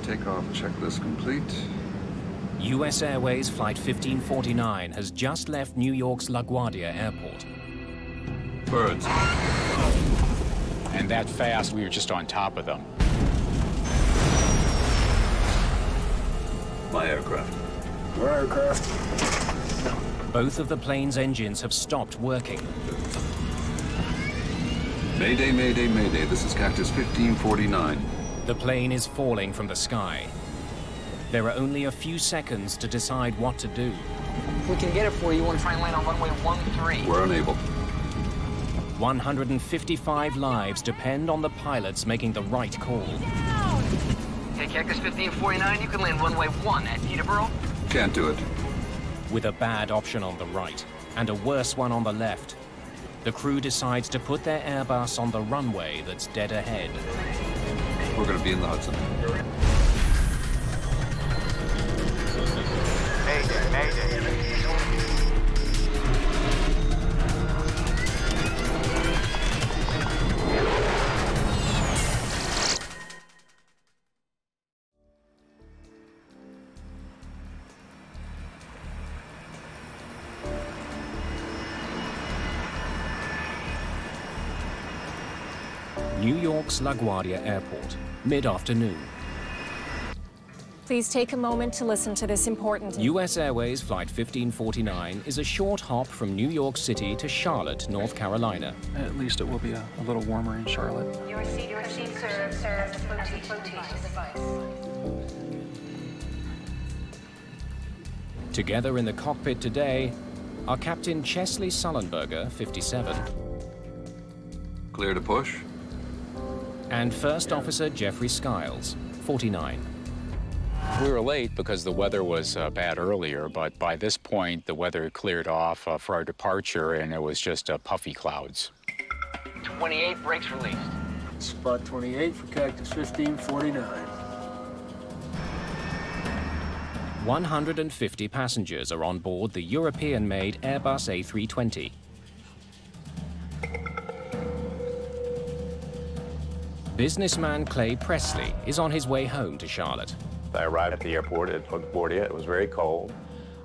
takeoff checklist complete. US Airways Flight 1549 has just left New York's LaGuardia airport. Birds. And that fast, we were just on top of them. My aircraft. Your aircraft. Both of the plane's engines have stopped working. Mayday, Mayday, Mayday. This is Cactus 1549. The plane is falling from the sky. There are only a few seconds to decide what to do. If we can get it for you, want to try and land on runway 13. We're unable. 155 lives depend on the pilots making the right call. Okay, Cactus 1549, you can land runway 1 at Peterborough. Can't do it. With a bad option on the right and a worse one on the left, the crew decides to put their Airbus on the runway that's dead ahead. We're going to be in the Hudson. Mayday, Mayday. New York's LaGuardia Airport, mid-afternoon. Please take a moment to listen to this important... US Airways Flight 1549 is a short hop from New York City to Charlotte, North Carolina. At least it will be a little warmer in Charlotte. Your seat serves the flotation device. Together in the cockpit today are Captain Chesley Sullenberger, 57. Clear to push. And First Officer Jeffrey Skiles, 49. We were late because the weather was bad earlier, but by this point, the weather had cleared off for our departure, and it was just puffy clouds. 28, brakes released. Spot 28 for Cactus 1549. 150 passengers are on board the European-made Airbus A-320. Businessman Clay Presley is on his way home to Charlotte. I arrived at the airport at Guardia. It was very cold.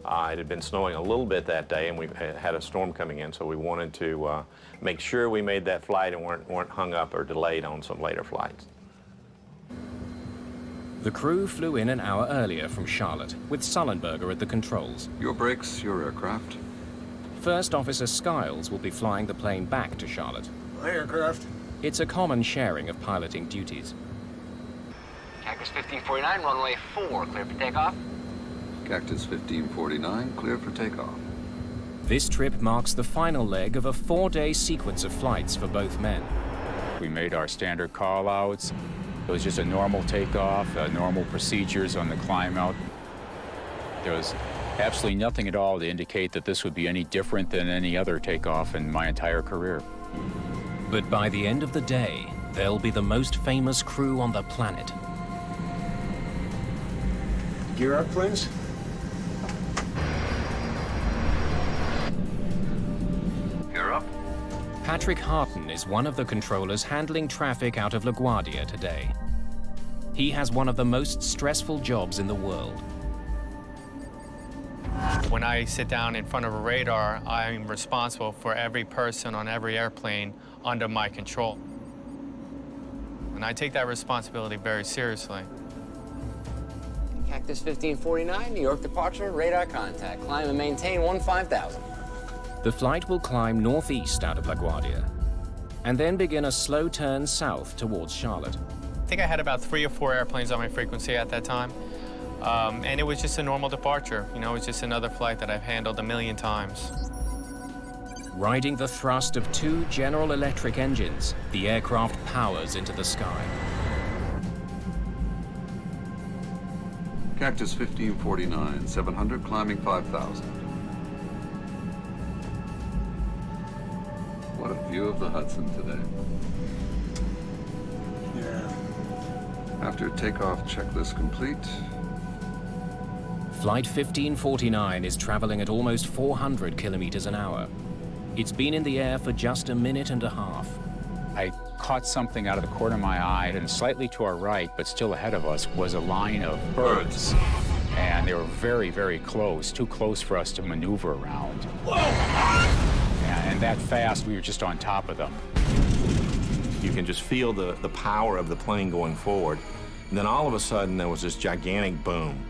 It had been snowing a little bit that day, and we had a storm coming in, so we wanted to make sure we made that flight and weren't hung up or delayed on some later flights. The crew flew in an hour earlier from Charlotte, with Sullenberger at the controls. Your brakes, your aircraft. First Officer Skiles will be flying the plane back to Charlotte. My aircraft. It's a common sharing of piloting duties. Cactus 1549, runway 4, clear for takeoff. Cactus 1549, clear for takeoff. This trip marks the final leg of a 4-day sequence of flights for both men. We made our standard call-outs. It was just a normal takeoff, normal procedures on the climb out. There was absolutely nothing at all to indicate that this would be any different than any other takeoff in my entire career. But by the end of the day, they'll be the most famous crew on the planet. Gear up, please. Gear up. Patrick Harten is one of the controllers handling traffic out of LaGuardia today. He has one of the most stressful jobs in the world. When I sit down in front of a radar, I'm responsible for every person on every airplane under my control. And I take that responsibility very seriously. Cactus 1549, New York departure, radar contact. Climb and maintain 15,000. The flight will climb northeast out of LaGuardia, and then begin a slow turn south towards Charlotte. I think I had about 3 or 4 airplanes on my frequency at that time. And it was just a normal departure. You know, it was just another flight that I've handled a million times. Riding the thrust of 2 General Electric engines, the aircraft powers into the sky. Cactus 1549, 700, climbing 5,000. What a view of the Hudson today. Yeah. After takeoff checklist complete. Flight 1549 is traveling at almost 400 kilometers an hour. It's been in the air for just a minute and a half. I caught something out of the corner of my eye, and slightly to our right, but still ahead of us, was a line of birds. And they were very, very close, too close for us to maneuver around. And that fast, we were just on top of them. You can just feel the power of the plane going forward. And then all of a sudden, there was this gigantic boom.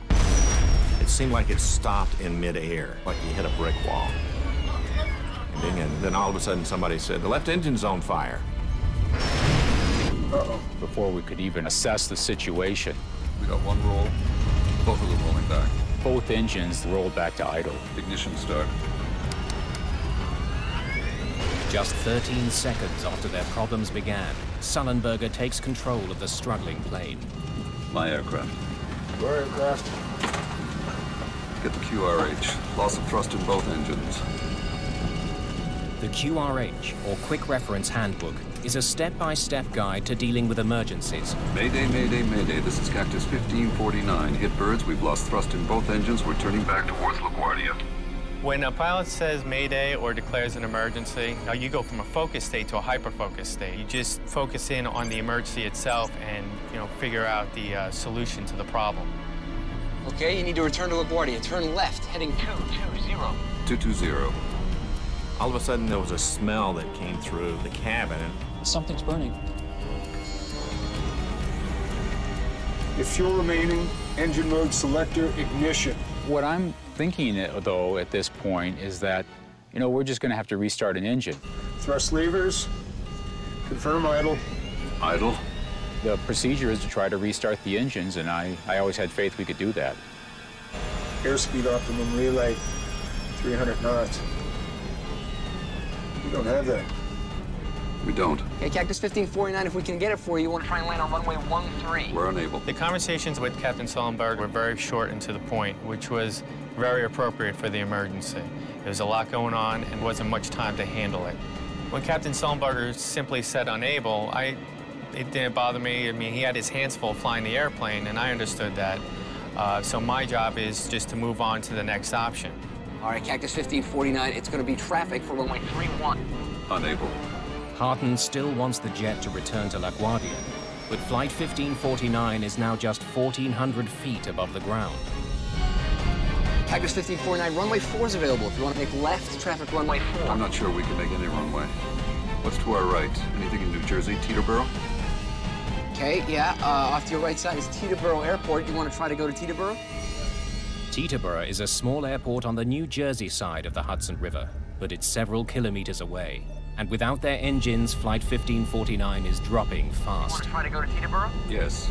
It seemed like it stopped in midair, like you hit a brick wall. And then all of a sudden, somebody said, "The left engine's on fire." Uh-oh. Before we could even assess the situation, We got one roll, both of them rolling back. both engines rolled back to idle. Ignition start. Just 13 seconds after their problems began, Sullenberger takes control of the struggling plane. My aircraft. Your aircraft. Get the QRH. Loss of thrust in both engines. The QRH, or Quick Reference Handbook, is a step-by-step guide to dealing with emergencies. Mayday, Mayday, Mayday. This is Cactus 1549. Hit birds. We've lost thrust in both engines. We're turning back towards LaGuardia. When a pilot says Mayday or declares an emergency, you go from a focus state to a hyper-focus state. You just focus in on the emergency itself and, figure out the solution to the problem. Okay, you need to return to LaGuardia. Turn left, heading 220. 220. All of a sudden, there was a smell that came through the cabin. Something's burning. If fuel remaining, engine mode selector, ignition. What I'm thinking, though, at this point is that, we're just going to have to restart an engine. Thrust levers, confirm idle. Idle. The procedure is to try to restart the engines, and I always had faith we could do that. Airspeed optimum relay, 300 knots. We don't have that. We don't. Okay, Cactus 1549, if we can get it for you, you want to try and land on runway 13. We're unable. The conversations with Captain Sullenberger were very short and to the point, which was very appropriate for the emergency. There was a lot going on and wasn't much time to handle it. When Captain Sullenberger simply said unable, it didn't bother me. I mean, he had his hands full flying the airplane, and I understood that. So my job is just to move on to the next option. All right, Cactus 1549, it's going to be traffic for runway 31. Unable. Harten still wants the jet to return to LaGuardia, but Flight 1549 is now just 1,400 feet above the ground. Cactus 1549, runway 4 is available. If you want to make left, traffic runway 4. I'm not sure we can make any runway. What's to our right? Anything in New Jersey? Teterboro? Okay, yeah, off to your right side is Teterboro Airport. You want to try to go to Teterboro? Teterboro is a small airport on the New Jersey side of the Hudson River, but it's several kilometers away. And without their engines, Flight 1549 is dropping fast. Want to try to go to Teterboro? Yes.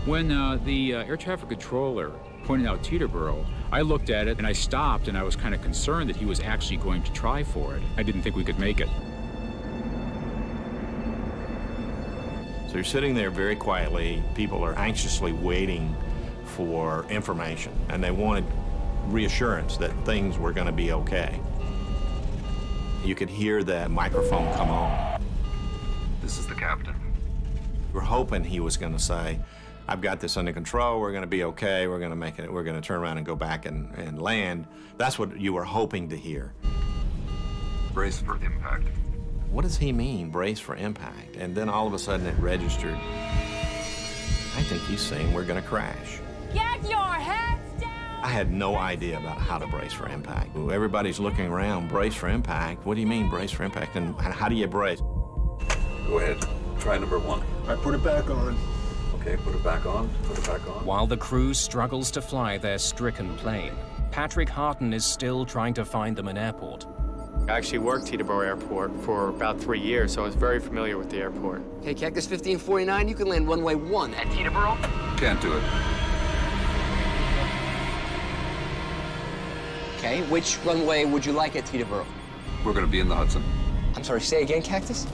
When the air traffic controller pointed out Teterboro, I looked at it and I stopped, and I was kind of concerned that he was actually going to try for it. I didn't think we could make it. So you're sitting there very quietly. People are anxiously waiting for information, and they wanted reassurance that things were going to be okay. You could hear the microphone come on. This is the captain. We're hoping he was going to say, "I've got this under control, we're going to be okay, we're going to make it, we're going to turn around and go back and land." That's what you were hoping to hear. Brace for impact. What does he mean, brace for impact? And then all of a sudden it registered. I think he's saying we're going to crash. Get your heads down! I had no idea about how to brace for impact. Everybody's looking around, brace for impact. What do you mean, brace for impact? And how do you brace? Go ahead. Try number 1. I put it back on. Okay, put it back on. Put it back on. While the crew struggles to fly their stricken plane, Patrick Harten is still trying to find them an airport. I actually worked Teterboro Airport for about 3 years, so I was very familiar with the airport. Okay, Cactus 1549, you can land runway 1 at Teterboro. Can't do it. Okay, which runway would you like at Teterboro? We're going to be in the Hudson. I'm sorry, say again, Cactus?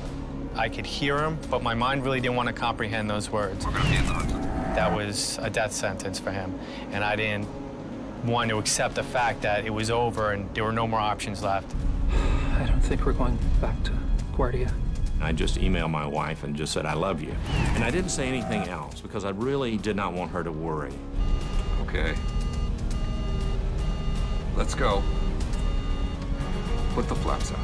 I could hear him, but my mind really didn't want to comprehend those words. We're going to be in the Hudson. That was a death sentence for him, and I didn't want to accept the fact that it was over and there were no more options left. I don't think we're going back to Guardia. I just emailed my wife and just said, "I love you." And I didn't say anything else because I really did not want her to worry. Okay. Let's go. Put the flaps out.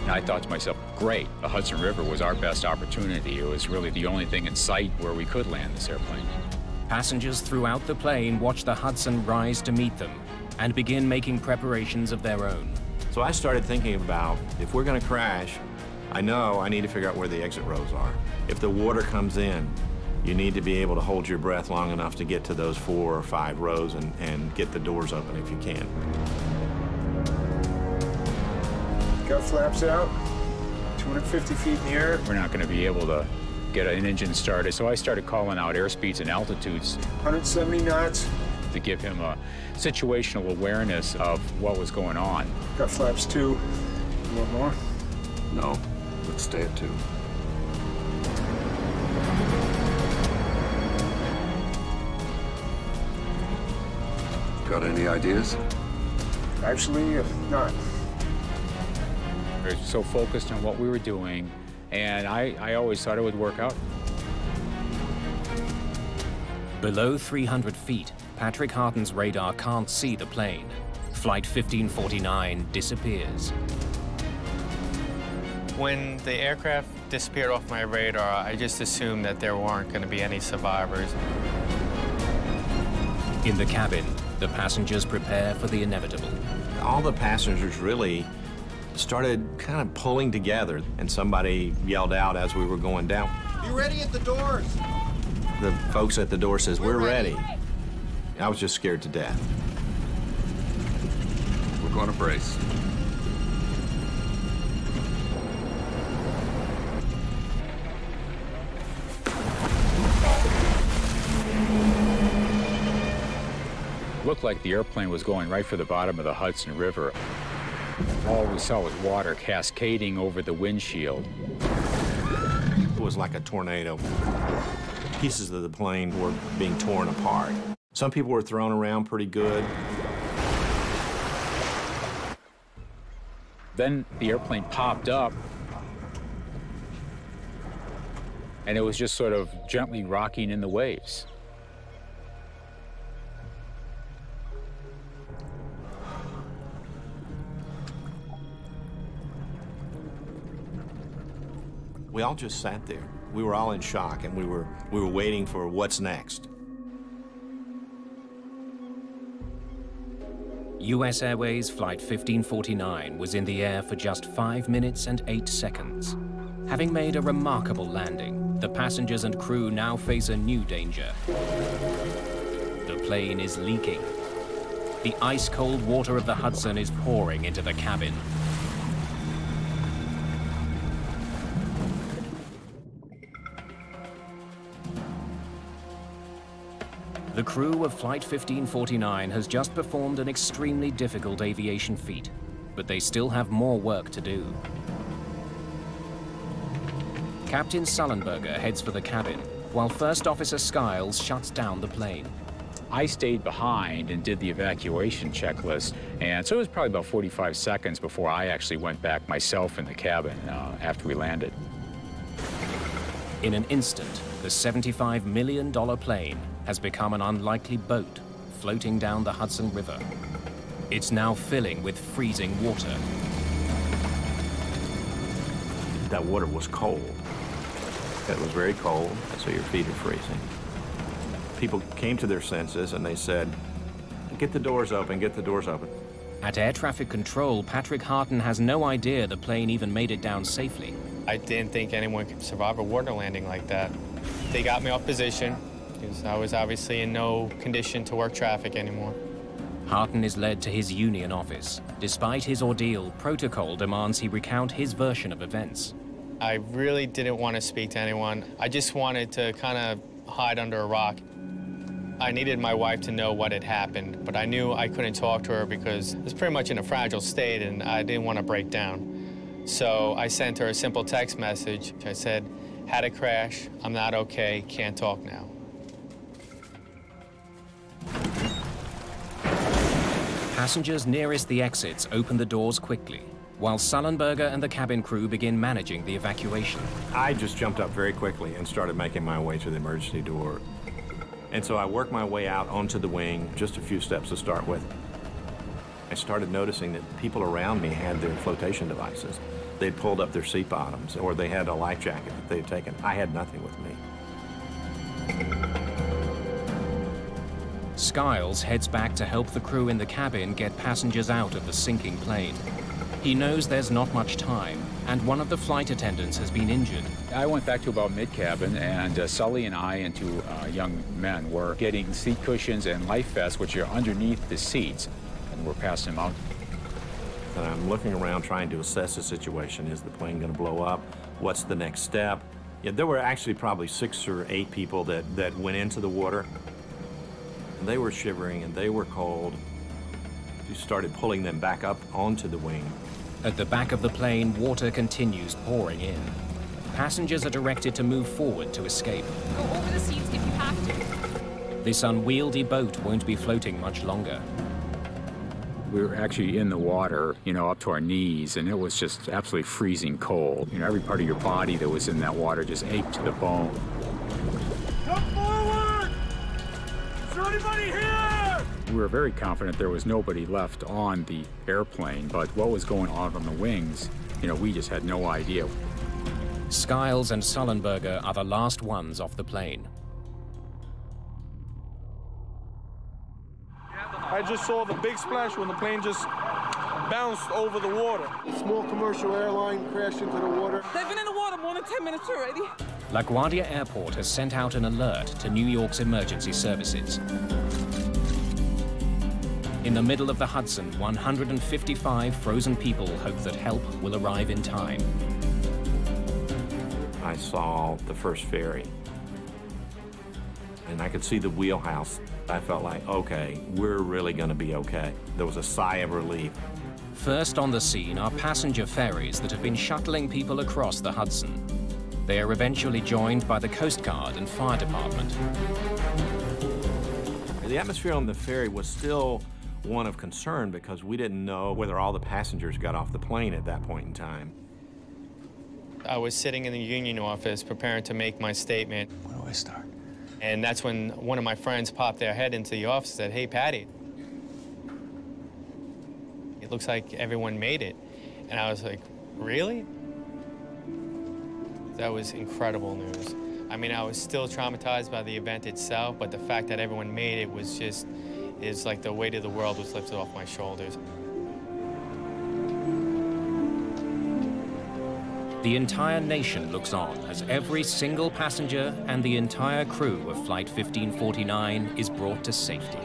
And I thought to myself, great, the Hudson River was our best opportunity. It was really the only thing in sight where we could land this airplane. Passengers throughout the plane watch the Hudson rise to meet them and begin making preparations of their own. So I started thinking about, if we're going to crash, I know I need to figure out where the exit rows are. If the water comes in, you need to be able to hold your breath long enough to get to those 4 or 5 rows and get the doors open if you can. Got flaps out, 250 feet in the air. We're not going to be able to get an engine started, so I started calling out airspeeds and altitudes. 170 knots. To give him a situational awareness of what was going on. Got flaps 2. A little more. No, let's stay at 2. Got any ideas? Actually, not. We were so focused on what we were doing, and I always thought it would work out. Below 300 feet, Patrick Harten's radar can't see the plane. Flight 1549 disappears. When the aircraft disappeared off my radar, I just assumed that there weren't going to be any survivors. In the cabin, the passengers prepare for the inevitable. All the passengers really started kind of pulling together, and somebody yelled out as we were going down, "Be ready at the doors!" The folks at the door says, "We're ready." I was just scared to death. We're going to brace. It looked like the airplane was going right for the bottom of the Hudson River. All we saw was water cascading over the windshield. It was like a tornado. Pieces of the plane were being torn apart. Some people were thrown around pretty good. Then the airplane popped up, and it was just sort of gently rocking in the waves. We all just sat there. We were all in shock, and we were waiting for what's next. US Airways Flight 1549 was in the air for just 5 minutes and 8 seconds. Having made a remarkable landing, the passengers and crew now face a new danger. The plane is leaking. The ice-cold water of the Hudson is pouring into the cabin. The crew of Flight 1549 has just performed an extremely difficult aviation feat, but they still have more work to do. Captain Sullenberger heads for the cabin, while First Officer Skiles shuts down the plane. I stayed behind and did the evacuation checklist, and so it was probably about 45 seconds before I actually went back myself in the cabin after we landed. In an instant, the $75 million plane has become an unlikely boat floating down the Hudson River. It's now filling with freezing water. That water was cold. It was very cold, so your feet are freezing. People came to their senses and they said, "Get the doors open, get the doors open." At air traffic control, Patrick Harten has no idea the plane even made it down safely. I didn't think anyone could survive a water landing like that. They got me off position, because I was obviously in no condition to work traffic anymore. Harten is led to his union office. Despite his ordeal, protocol demands he recount his version of events. I really didn't want to speak to anyone. I just wanted to kind of hide under a rock. I needed my wife to know what had happened, but I knew I couldn't talk to her because I was pretty much in a fragile state and I didn't want to break down. So I sent her a simple text message. I said, "Had a crash, I'm not okay, can't talk now." Passengers nearest the exits open the doors quickly, while Sullenberger and the cabin crew begin managing the evacuation. I just jumped up very quickly and started making my way to the emergency door. And so I worked my way out onto the wing, just a few steps to start with. I started noticing that people around me had their flotation devices. They'd pulled up their seat bottoms, or they had a life jacket that they'd taken. I had nothing with me. Skiles heads back to help the crew in the cabin get passengers out of the sinking plane. He knows there's not much time, and one of the flight attendants has been injured. I went back to about mid-cabin, and Sully and I and two young men were getting seat cushions and life vests, which are underneath the seats, and we're passing them out. And I'm looking around trying to assess the situation. Is the plane going to blow up? What's the next step? Yeah, there were actually probably 6 or 8 people that went into the water. And they were shivering and they were cold. We started pulling them back up onto the wing. At the back of the plane, water continues pouring in. Passengers are directed to move forward to escape. Go over the seats if you have to. This unwieldy boat won't be floating much longer. We were actually in the water, you know, up to our knees, and it was just absolutely freezing cold. You know, every part of your body that was in that water just ached to the bone. Come forward! Is there anybody here? We were very confident there was nobody left on the airplane, but what was going on the wings, you know, we just had no idea. Skiles and Sullenberger are the last ones off the plane. I just saw the big splash when the plane just bounced over the water. A small commercial airline crashed into the water. They've been in the water more than 10 minutes already. LaGuardia Airport has sent out an alert to New York's emergency services. In the middle of the Hudson, 155 frozen people hope that help will arrive in time. I saw the first ferry, and I could see the wheelhouse. I felt like, okay, we're really going to be okay. There was a sigh of relief. First on the scene are passenger ferries that have been shuttling people across the Hudson. They are eventually joined by the Coast Guard and fire department. The atmosphere on the ferry was still one of concern because we didn't know whether all the passengers got off the plane at that point in time. I was sitting in the union office preparing to make my statement. Where do I start? And that's when one of my friends popped their head into the office and said, "Hey, Patty, it looks like everyone made it." And I was like, "Really?" That was incredible news. I mean, I was still traumatized by the event itself, but the fact that everyone made it was just, it's like the weight of the world was lifted off my shoulders. The entire nation looks on as every single passenger and the entire crew of Flight 1549 is brought to safety.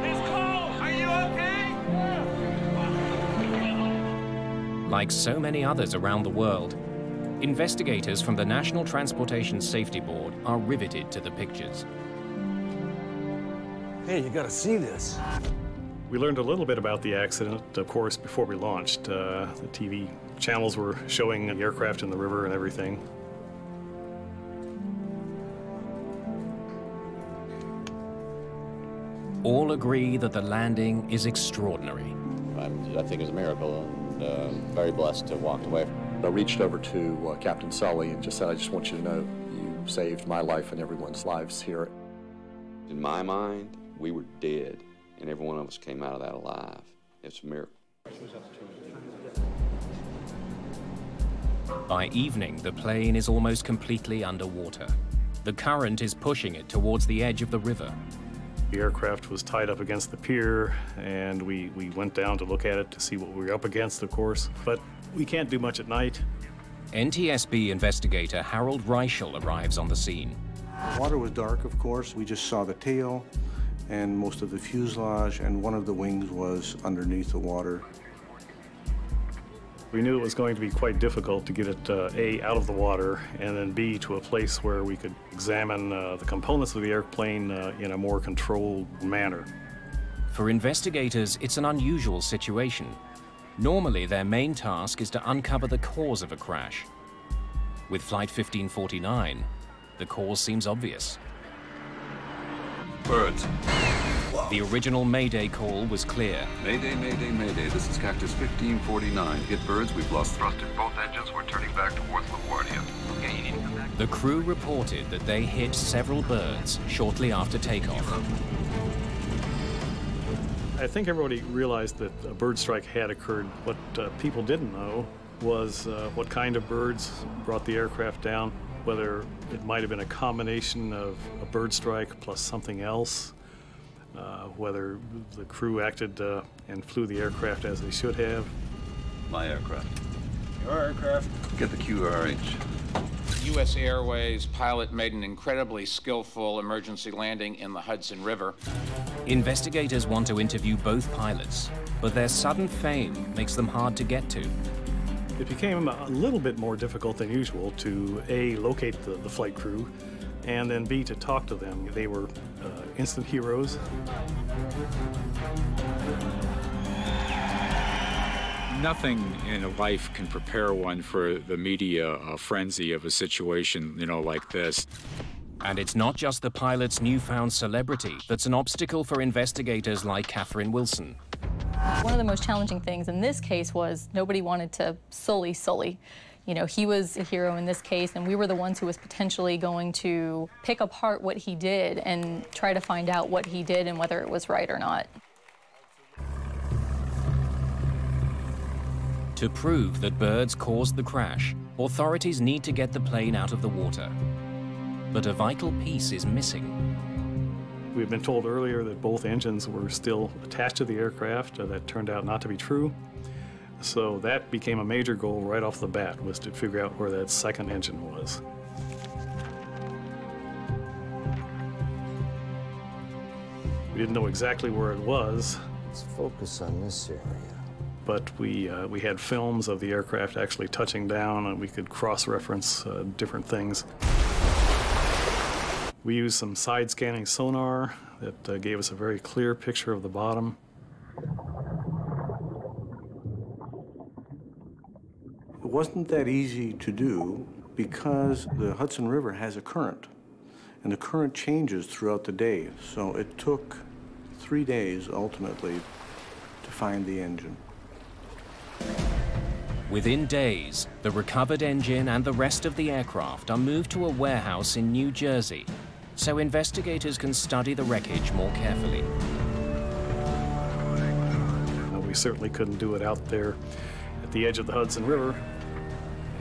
It's Cole! Are you okay? Like so many others around the world, investigators from the National Transportation Safety Board are riveted to the pictures. Hey, you gotta see this. We learned a little bit about the accident, of course, before we launched. The TV channels were showing the aircraft in the river and everything. All agree that the landing is extraordinary. I think it was a miracle, and very blessed to walk away. I reached over to Captain Sully and just said, "I just want you to know you saved my life and everyone's lives here." In my mind, we were dead, and every one of us came out of that alive. It's a miracle. By evening, the plane is almost completely underwater. The current is pushing it towards the edge of the river. The aircraft was tied up against the pier, and we went down to look at it to see what we were up against, of course. But we can't do much at night. NTSB investigator Harold Reichel arrives on the scene. The water was dark, of course. We just saw the tail and most of the fuselage, and one of the wings was underneath the water. We knew it was going to be quite difficult to get it, A, out of the water, and then B, to a place where we could examine the components of the airplane in a more controlled manner. For investigators, it's an unusual situation. Normally, their main task is to uncover the cause of a crash. With Flight 1549, the cause seems obvious. Birds. The original Mayday call was clear. Mayday, Mayday, Mayday. This is Cactus 1549. Hit birds. We've lost thrust in both engines. We're turning back towards LaGuardia. Okay, you need to come back. The crew reported that they hit several birds shortly after takeoff. I think everybody realized that a bird strike had occurred. What people didn't know was what kind of birds brought the aircraft down, whether it might have been a combination of a bird strike plus something else, whether the crew acted and flew the aircraft as they should have. My aircraft. Your aircraft. Get the QRH. U.S. Airways pilot made an incredibly skillful emergency landing in the Hudson River. Investigators want to interview both pilots, but their sudden fame makes them hard to get to. It became a little bit more difficult than usual to A, locate the flight crew, and then B, to talk to them. They were instant heroes. Nothing in life can prepare one for the media frenzy of a situation, like this. And it's not just the pilot's newfound celebrity that's an obstacle for investigators like Catherine Wilson. One of the most challenging things in this case was nobody wanted to sully Sully. He was a hero in this case, and we were the ones who was potentially going to pick apart what he did and try to find out what he did and whether it was right or not. To prove that birds caused the crash, authorities need to get the plane out of the water. But a vital piece is missing. We've been told earlier that both engines were still attached to the aircraft. That turned out not to be true. So that became a major goal right off the bat, was to figure out where that second engine was. We didn't know exactly where it was. Let's focus on this area. But we had films of the aircraft actually touching down, and we could cross-reference different things. We used some side-scanning sonar that gave us a very clear picture of the bottom. It wasn't that easy to do because the Hudson River has a current, and the current changes throughout the day. So it took 3 days, ultimately, to find the engine. Within days, the recovered engine and the rest of the aircraft are moved to a warehouse in New Jersey, so investigators can study the wreckage more carefully. We certainly couldn't do it out there at the edge of the Hudson River,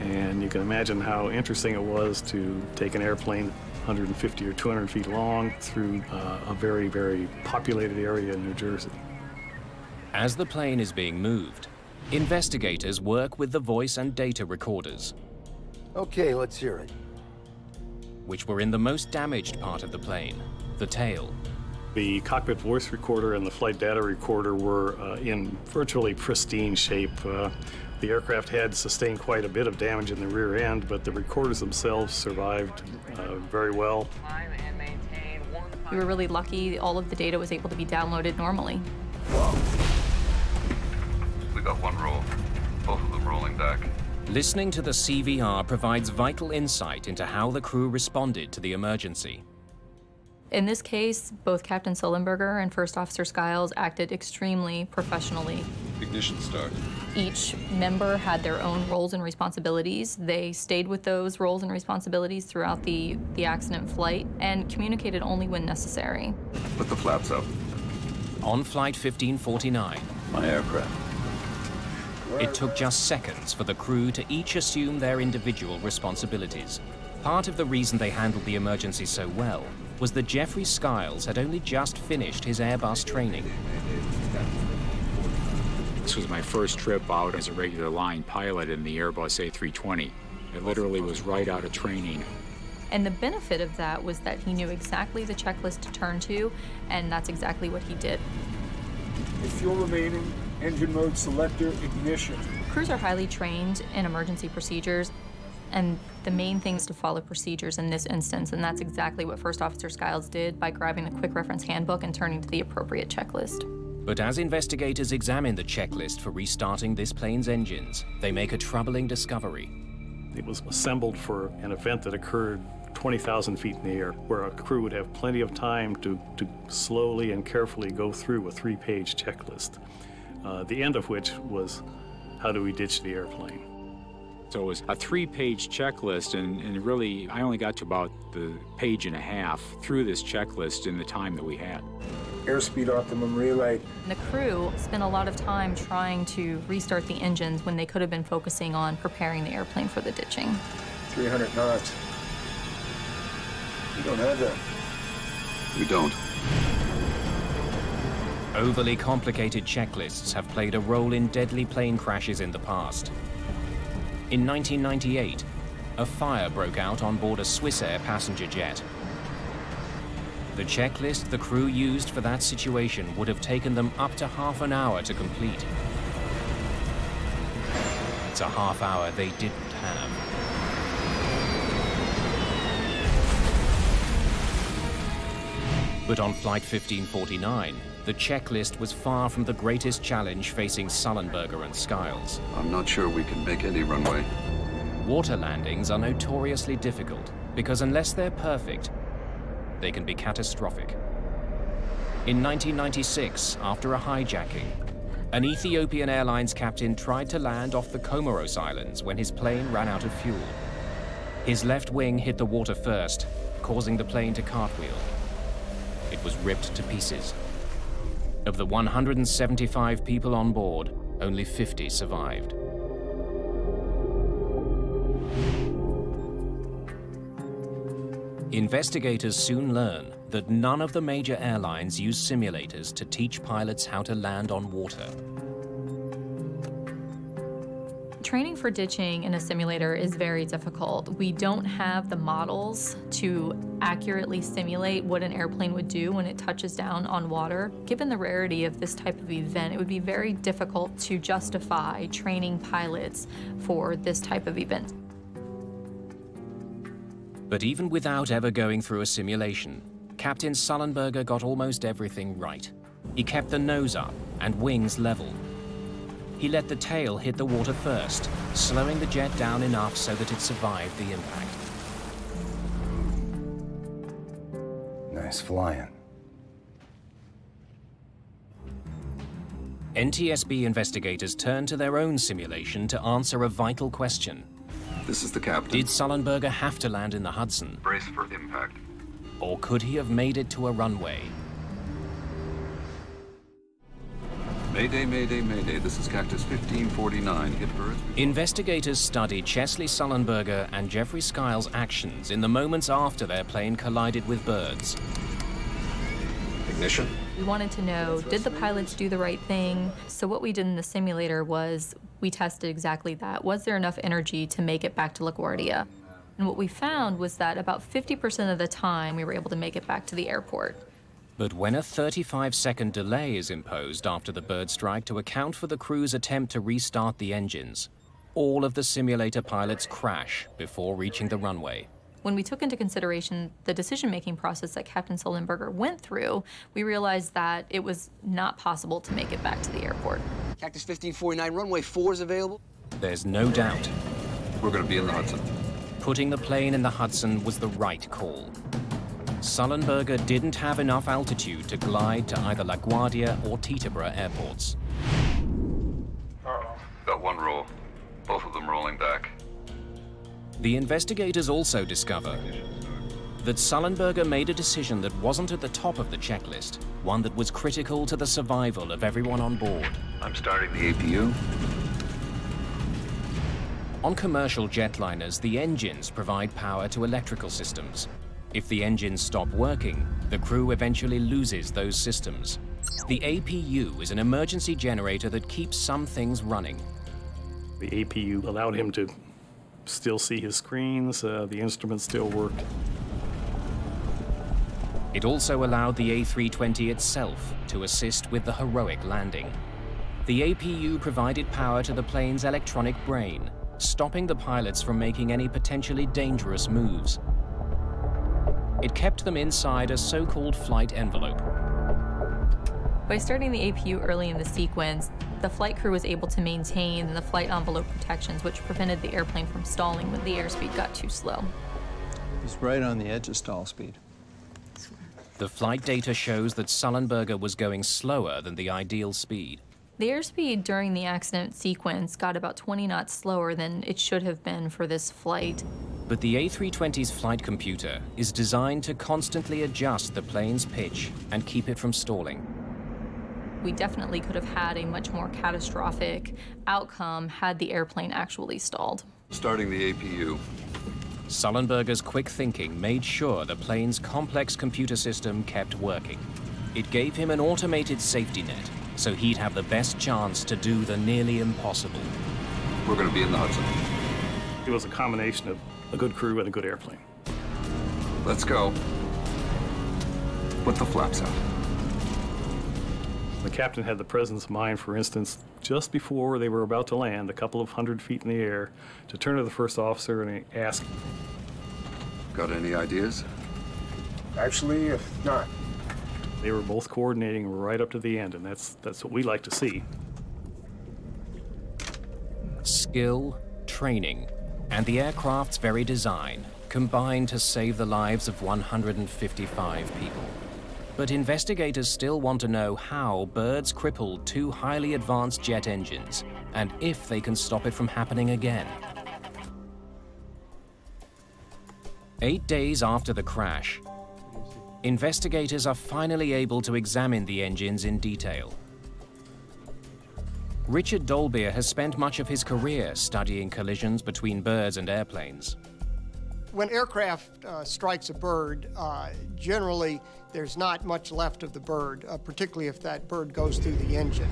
and you can imagine how interesting it was to take an airplane 150 or 200 feet long through a very, very populated area in New Jersey. As the plane is being moved, investigators work with the voice and data recorders. Okay, let's hear it. Which were in the most damaged part of the plane, the tail. The cockpit voice recorder and the flight data recorder were in virtually pristine shape. The aircraft had sustained quite a bit of damage in the rear end, but the recorders themselves survived very well. We were really lucky. All of the data was able to be downloaded normally. We got one roll, both of them rolling back. Listening to the CVR provides vital insight into how the crew responded to the emergency. In this case, both Captain Sullenberger and First Officer Skiles acted extremely professionally. Ignition start. Each member had their own roles and responsibilities. They stayed with those roles and responsibilities throughout the accident flight and communicated only when necessary. Put the flaps up. On Flight 1549, my aircraft. It took just seconds for the crew to each assume their individual responsibilities. Part of the reason they handled the emergency so well was that Jeffrey Skiles had only just finished his Airbus training. This was my first trip out as a regular line pilot in the Airbus A-320. It literally was right out of training. And the benefit of that was that he knew exactly the checklist to turn to, and that's exactly what he did. Fuel remaining, engine mode selector, ignition. Crews are highly trained in emergency procedures, and the main thing is to follow procedures in this instance, and that's exactly what First Officer Skiles did by grabbing the quick reference handbook and turning to the appropriate checklist. But as investigators examine the checklist for restarting this plane's engines, they make a troubling discovery. It was assembled for an event that occurred 20,000 feet in the air, where a crew would have plenty of time to slowly and carefully go through a 3-page checklist, the end of which was, how do we ditch the airplane? So it was a 3-page checklist, and really, I only got to about the page and a half through this checklist in the time that we had. Airspeed optimum relay. The crew spent a lot of time trying to restart the engines when they could have been focusing on preparing the airplane for the ditching. 300 knots. We don't have that. We don't. Overly complicated checklists have played a role in deadly plane crashes in the past. In 1998, a fire broke out on board a Swissair passenger jet. The checklist the crew used for that situation would have taken them up to half an hour to complete. It's a half hour they didn't have. But on Flight 1549, the checklist was far from the greatest challenge facing Sullenberger and Skiles. I'm not sure we can make any runway. Water landings are notoriously difficult because unless they're perfect, they can be catastrophic. In 1996, after a hijacking, an Ethiopian Airlines captain tried to land off the Comoros Islands when his plane ran out of fuel. His left wing hit the water first, causing the plane to cartwheel. It was ripped to pieces. Of the 175 people on board, only 50 survived. Investigators soon learn that none of the major airlines use simulators to teach pilots how to land on water. Training for ditching in a simulator is very difficult. We don't have the models to accurately simulate what an airplane would do when it touches down on water. Given the rarity of this type of event, it would be very difficult to justify training pilots for this type of event. But even without ever going through a simulation, Captain Sullenberger got almost everything right. He kept the nose up and wings level. He let the tail hit the water first, slowing the jet down enough so that it survived the impact. Nice flying. NTSB investigators turned to their own simulation to answer a vital question. This is the captain. Did Sullenberger have to land in the Hudson? Brace for impact. Or could he have made it to a runway? Mayday, Mayday, Mayday. This is Cactus 1549. Hit birds. Investigators studied Chesley Sullenberger and Jeffrey Skiles' actions in the moments after their plane collided with birds. Ignition. We wanted to know, did the pilots do the right thing? So what we did in the simulator was we tested exactly that. Was there enough energy to make it back to LaGuardia? And what we found was that about 50% of the time we were able to make it back to the airport. But when a 35-second delay is imposed after the bird strike to account for the crew's attempt to restart the engines, all of the simulator pilots crash before reaching the runway. When we took into consideration the decision-making process that Captain Sullenberger went through, we realized that it was not possible to make it back to the airport. Cactus 1549, runway 4 is available. There's no doubt. We're going to be in the Hudson. Putting the plane in the Hudson was the right call. Sullenberger didn't have enough altitude to glide to either LaGuardia or Teterboro airports. Got one roll. Both of them rolling back. The investigators also discover that Sullenberger made a decision that wasn't at the top of the checklist, one that was critical to the survival of everyone on board. I'm starting the APU. On commercial jetliners, the engines provide power to electrical systems. If the engines stop working, the crew eventually loses those systems. The APU is an emergency generator that keeps some things running. The APU allowed him to still see his screens, the instruments still worked. It also allowed the A-320 itself to assist with the heroic landing. The APU provided power to the plane's electronic brain, stopping the pilots from making any potentially dangerous moves. It kept them inside a so-called flight envelope. By starting the APU early in the sequence, the flight crew was able to maintain the flight envelope protections, which prevented the airplane from stalling when the airspeed got too slow. He's right on the edge of stall speed. The flight data shows that Sullenberger was going slower than the ideal speed. The airspeed during the accident sequence got about 20 knots slower than it should have been for this flight. But the A320's flight computer is designed to constantly adjust the plane's pitch and keep it from stalling. We definitely could have had a much more catastrophic outcome had the airplane actually stalled. Starting the APU. Sullenberger's quick thinking made sure the plane's complex computer system kept working. It gave him an automated safety net, so he'd have the best chance to do the nearly impossible. We're going to be in the Hudson. It was a combination of a good crew and a good airplane. Let's go. Put the flaps out. The captain had the presence of mind, for instance, just before they were about to land, a couple of 100 feet in the air, to turn to the first officer and ask, "Got any ideas?" Actually, not. They were both coordinating right up to the end, and that's what we like to see. Skill, training, and the aircraft's very design combined to save the lives of 155 people. But investigators still want to know how birds crippled two highly advanced jet engines, and if they can stop it from happening again. 8 days after the crash, investigators are finally able to examine the engines in detail. Richard Dolbear has spent much of his career studying collisions between birds and airplanes. When aircraft strikes a bird, generally there's not much left of the bird, particularly if that bird goes through the engine.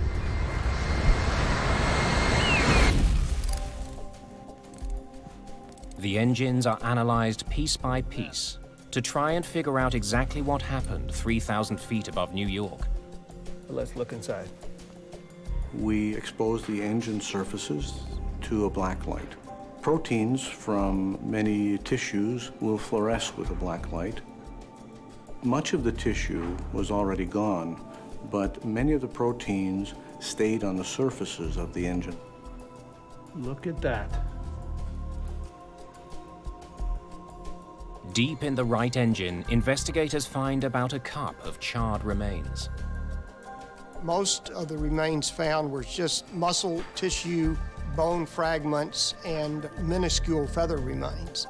The engines are analyzed piece by piece to try and figure out exactly what happened 3,000 feet above New York. Let's look inside. We expose the engine surfaces to a black light. Proteins from many tissues will fluoresce with a black light. Much of the tissue was already gone, but many of the proteins stayed on the surfaces of the engine. Look at that. Deep in the right engine, investigators find about a cup of charred remains. Most of the remains found were just muscle tissue, bone fragments, and minuscule feather remains.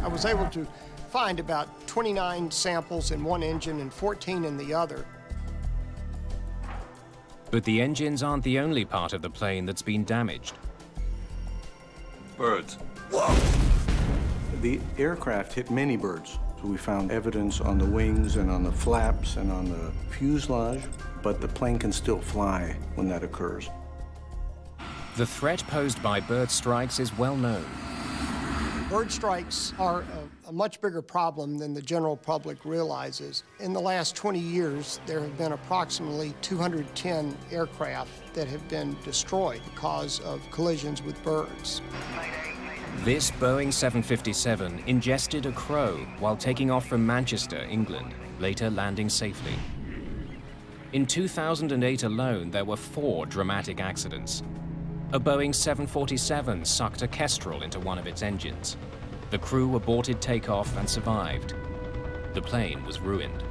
I was able to find about 29 samples in one engine and 14 in the other. But the engines aren't the only part of the plane that's been damaged. Birds. Whoa! The aircraft hit many birds. So we found evidence on the wings and on the flaps and on the fuselage, but the plane can still fly when that occurs. The threat posed by bird strikes is well known. Bird strikes are a much bigger problem than the general public realizes. In the last 20 years, there have been approximately 210 aircraft that have been destroyed because of collisions with birds. This Boeing 757 ingested a crow while taking off from Manchester, England, later landing safely. In 2008 alone, there were 4 dramatic accidents. A Boeing 747 sucked a kestrel into one of its engines. The crew aborted takeoff and survived. The plane was ruined.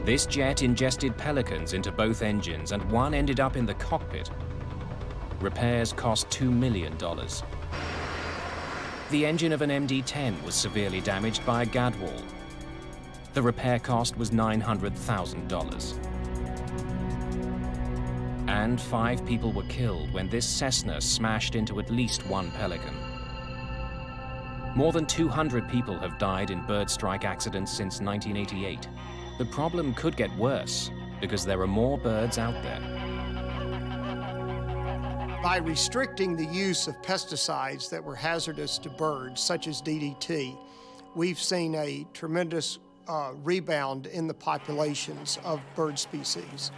This jet ingested pelicans into both engines, and one ended up in the cockpit. Repairs cost $2 million. The engine of an MD-10 was severely damaged by a gadwall. The repair cost was $900,000. And 5 people were killed when this Cessna smashed into at least one pelican. More than 200 people have died in bird strike accidents since 1988. The problem could get worse because there are more birds out there. By restricting the use of pesticides that were hazardous to birds, such as DDT, we've seen a tremendous rebound in the populations of bird species.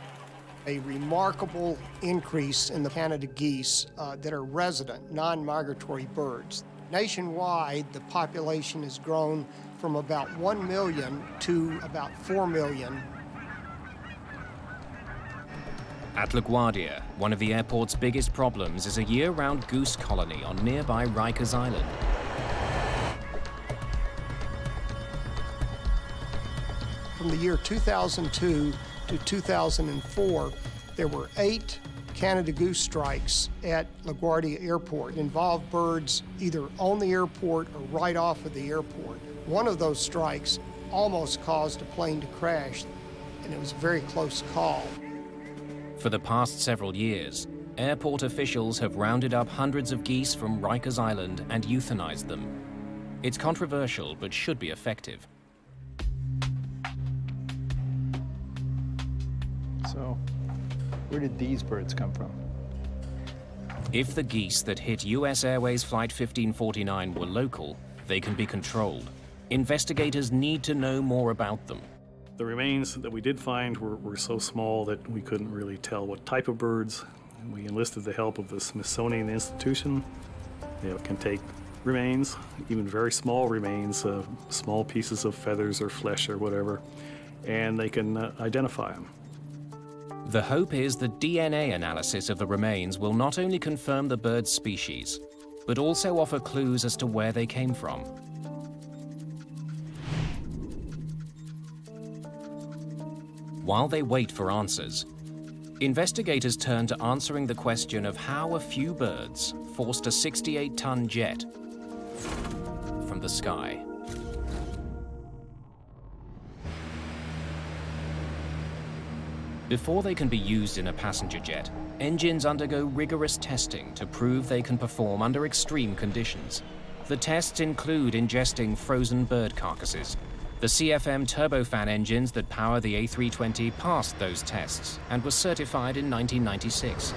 A remarkable increase in the Canada geese that are resident, non-migratory birds. Nationwide, the population has grown from about 1 million to about 4 million. At LaGuardia, one of the airport's biggest problems is a year-round goose colony on nearby Rikers Island. From the year 2002 to 2004, there were 8 Canada goose strikes at LaGuardia Airport. It involved birds either on the airport or right off of the airport. One of those strikes almost caused a plane to crash, and it was a very close call. For the past several years, airport officials have rounded up hundreds of geese from Rikers Island and euthanized them. It's controversial, but should be effective. So, where did these birds come from? If the geese that hit US Airways Flight 1549 were local, they can be controlled. Investigators need to know more about them. The remains that we did find were so small that we couldn't really tell what type of birds. We enlisted the help of the Smithsonian Institution. They can take remains, even very small remains, small pieces of feathers or flesh or whatever, and they can identify them. The hope is that DNA analysis of the remains will not only confirm the bird's species, but also offer clues as to where they came from. While they wait for answers, investigators turn to answering the question of how a few birds forced a 68-ton jet from the sky. Before they can be used in a passenger jet, engines undergo rigorous testing to prove they can perform under extreme conditions. The tests include ingesting frozen bird carcasses. The CFM turbofan engines that power the A-320 passed those tests and were certified in 1996.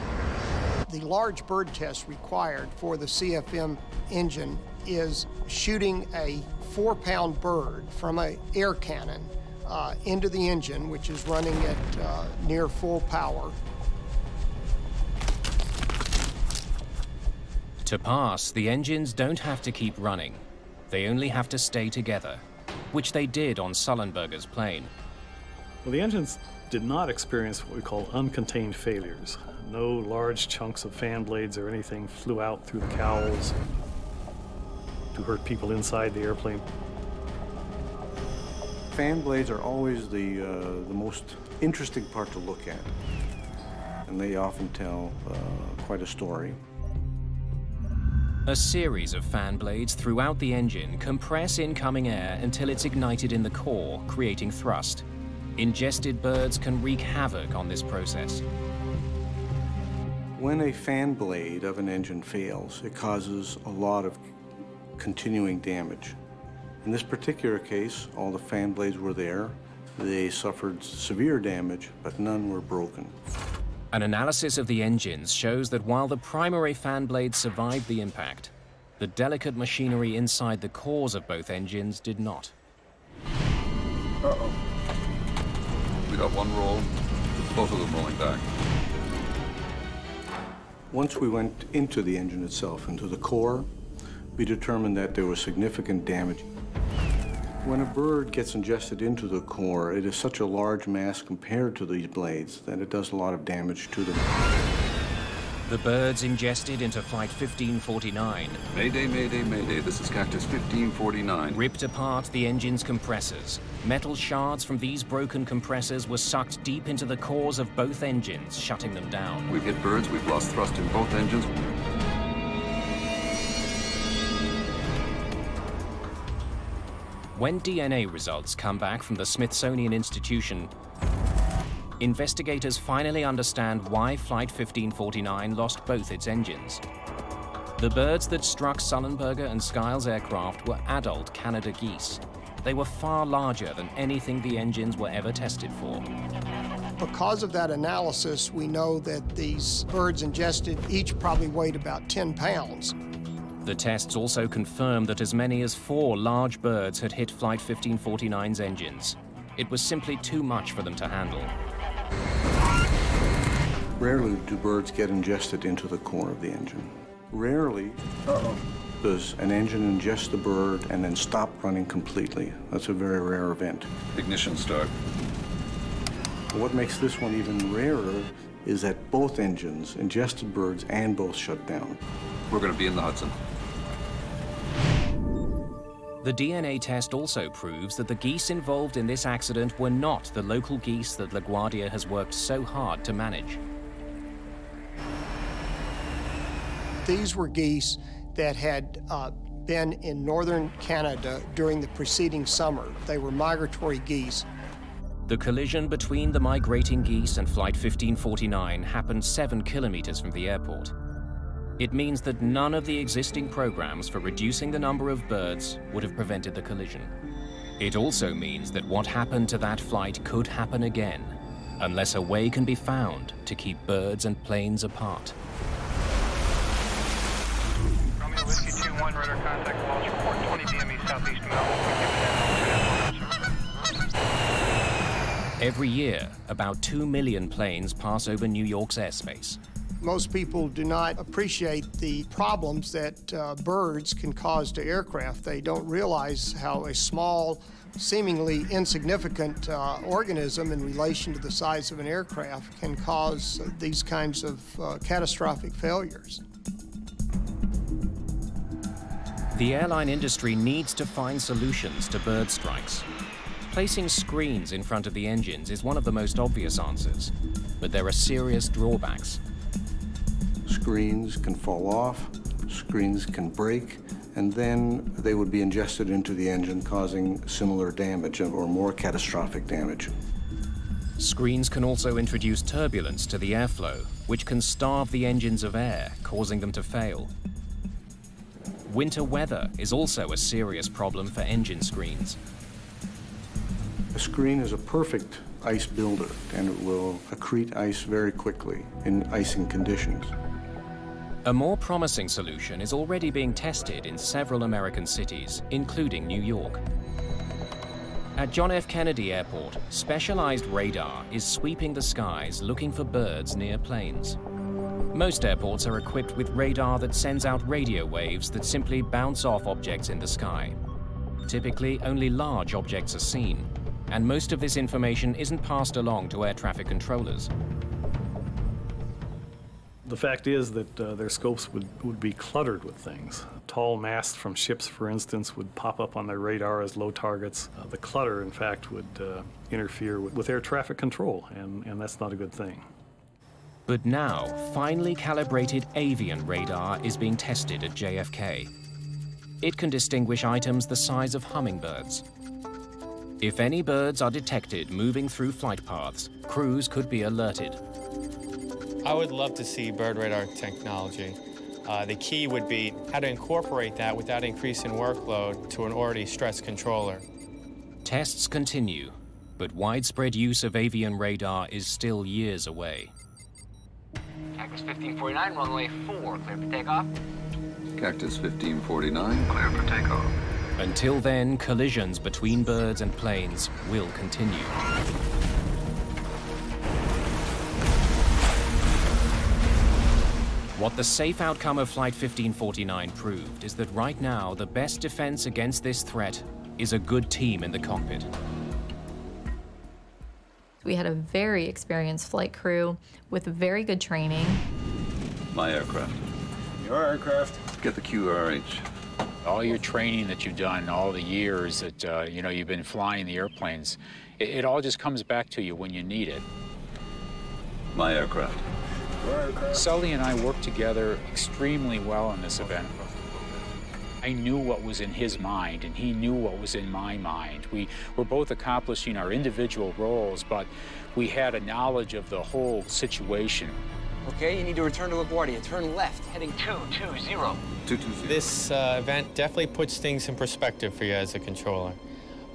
The large bird test required for the CFM engine is shooting a 4-pound bird from an air cannon into the engine, which is running at near full power. To pass, the engines don't have to keep running. They only have to stay together, which they did on Sullenberger's plane. Well, the engines did not experience what we call uncontained failures. No large chunks of fan blades or anything flew out through the cowls to hurt people inside the airplane. Fan blades are always the most interesting part to look at, and they often tell quite a story. A series of fan blades throughout the engine compress incoming air until it's ignited in the core, creating thrust. Ingested birds can wreak havoc on this process. When a fan blade of an engine fails, it causes a lot of continuing damage. In this particular case, all the fan blades were there. They suffered severe damage, but none were broken. An analysis of the engines shows that while the primary fan blades survived the impact, the delicate machinery inside the cores of both engines did not. Uh-oh. We got one roll, both of them rolling back. Once we went into the engine itself, into the core, we determined that there was significant damage. When a bird gets ingested into the core, it is such a large mass compared to these blades that it does a lot of damage to them. The birds ingested into Flight 1549. Mayday, Mayday, Mayday. This is Cactus 1549. Ripped apart the engine's compressors. Metal shards from these broken compressors were sucked deep into the cores of both engines, shutting them down. We've hit birds. We've lost thrust in both engines. When DNA results come back from the Smithsonian Institution, investigators finally understand why Flight 1549 lost both its engines. The birds that struck Sullenberger and Skiles' aircraft were adult Canada geese. They were far larger than anything the engines were ever tested for. Because of that analysis, we know that these birds ingested each probably weighed about 10 pounds. The tests also confirmed that as many as 4 large birds had hit Flight 1549's engines. It was simply too much for them to handle. Rarely do birds get ingested into the core of the engine. Rarely does an engine ingest the bird and then stop running completely. That's a very rare event. Ignition start. What makes this one even rarer is that both engines ingested birds and both shut down. We're going to be in the Hudson. The DNA test also proves that the geese involved in this accident were not the local geese that LaGuardia has worked so hard to manage. These were geese that had been in northern Canada during the preceding summer. They were migratory geese. The collision between the migrating geese and Flight 1549 happened 7 kilometers from the airport. It means that none of the existing programs for reducing the number of birds would have prevented the collision. It also means that what happened to that flight could happen again, unless a way can be found to keep birds and planes apart. Romeo Whiskey 2-1, radar contact, loss report 20 DME southeast Melville. Every year, about 2 million planes pass over New York's airspace. Most people do not appreciate the problems that birds can cause to aircraft. They don't realize how a small, seemingly insignificant organism in relation to the size of an aircraft can cause these kinds of catastrophic failures. The airline industry needs to find solutions to bird strikes. Placing screens in front of the engines is one of the most obvious answers, but there are serious drawbacks. Screens can fall off, screens can break, and then they would be ingested into the engine, causing similar damage or more catastrophic damage. Screens can also introduce turbulence to the airflow, which can starve the engines of air, causing them to fail. Winter weather is also a serious problem for engine screens. A screen is a perfect ice builder, and it will accrete ice very quickly in icing conditions. A more promising solution is already being tested in several American cities, including New York. At John F. Kennedy Airport, specialized radar is sweeping the skies looking for birds near planes. Most airports are equipped with radar that sends out radio waves that simply bounce off objects in the sky. Typically, only large objects are seen, and most of this information isn't passed along to air traffic controllers. The fact is that their scopes would be cluttered with things. Tall masts from ships, for instance, would pop up on their radar as low targets. The clutter, in fact, would interfere with air traffic control, and that's not a good thing. But now, finely calibrated avian radar is being tested at JFK. It can distinguish items the size of hummingbirds. If any birds are detected moving through flight paths, crews could be alerted. I would love to see bird radar technology. The key would be how to incorporate that without increasing workload to an already stressed controller. Tests continue, but widespread use of avian radar is still years away. Cactus 1549, runway 4, clear for takeoff. Cactus 1549, clear for takeoff. Until then, collisions between birds and planes will continue. What the safe outcome of Flight 1549 proved is that right now, the best defense against this threat is a good team in the cockpit. We had a very experienced flight crew with very good training. My aircraft. Your aircraft. Get the QRH. All your training that you've done, all the years that you've been flying the airplanes, it all just comes back to you when you need it. My aircraft. Sully and I worked together extremely well on this event. I knew what was in his mind, and he knew what was in my mind. We were both accomplishing our individual roles, but we had a knowledge of the whole situation. Okay, you need to return to LaGuardia. Turn left, heading 220. 220. This event definitely puts things in perspective for you as a controller.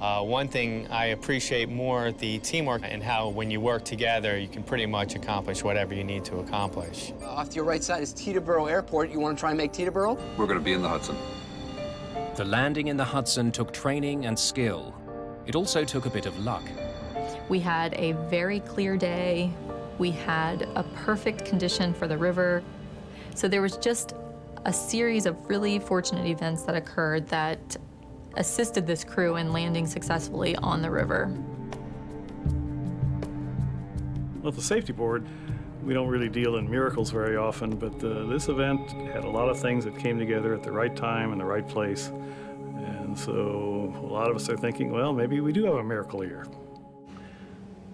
One thing I appreciate more, the teamwork and how when you work together, you can pretty much accomplish whatever you need to accomplish. Off to your right side is Teterboro Airport. You want to try and make Teterboro? We're going to be in the Hudson. The landing in the Hudson took training and skill. It also took a bit of luck. We had a very clear day. We had a perfect condition for the river. So there was just a series of really fortunate events that occurred that assisted this crew in landing successfully on the river. Well, the safety board, we don't really deal in miracles very often, but this event had a lot of things that came together at the right time and the right place. And And so a lot of us are thinking, well, maybe we do have a miracle here.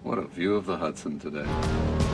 What a view of the Hudson today.